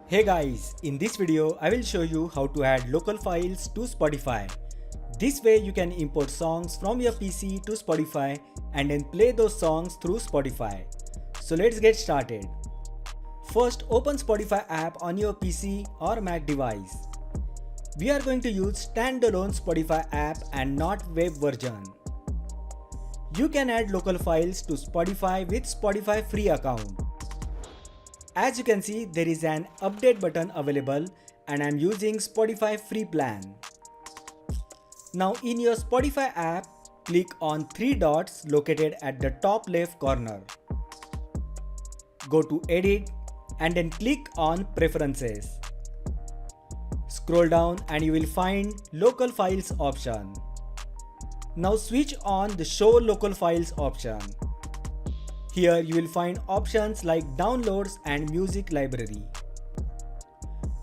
Hey guys, in this video I will show you how to add local files to Spotify. This way you can import songs from your PC to Spotify and then play those songs through Spotify. So let's get started. First, open Spotify app on your PC or Mac device. We are going to use standalone Spotify app and not web version. You can add local files to Spotify with Spotify free account. As you can see, there is an update button available and I am using Spotify free plan. Now in your Spotify app, click on three dots located at the top left corner. Go to Edit and then click on Preferences. Scroll down and you will find Local Files option. Now switch on the Show Local Files option. Here you will find options like Downloads and Music Library.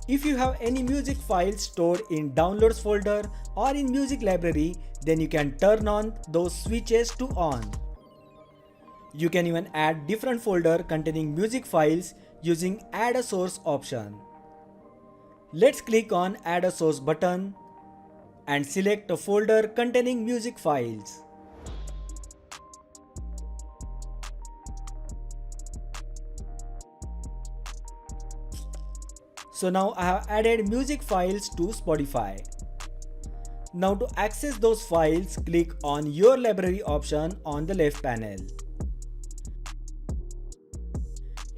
If you have any music files stored in Downloads folder or in Music Library, then you can turn on those switches to on. You can even add different folder containing music files using Add a Source option. Let's click on Add a Source button and select a folder containing music files. So now I have added music files to Spotify. Now to access those files, click on Your Library option on the left panel.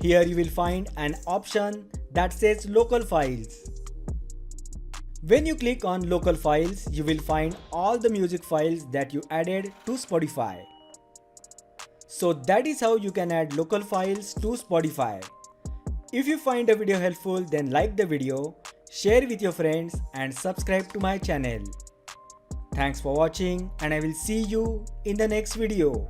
Here you will find an option that says Local Files. When you click on Local Files, you will find all the music files that you added to Spotify. So that is how you can add local files to Spotify. If you find the video helpful, then like the video, share with your friends and subscribe to my channel. Thanks for watching and I will see you in the next video.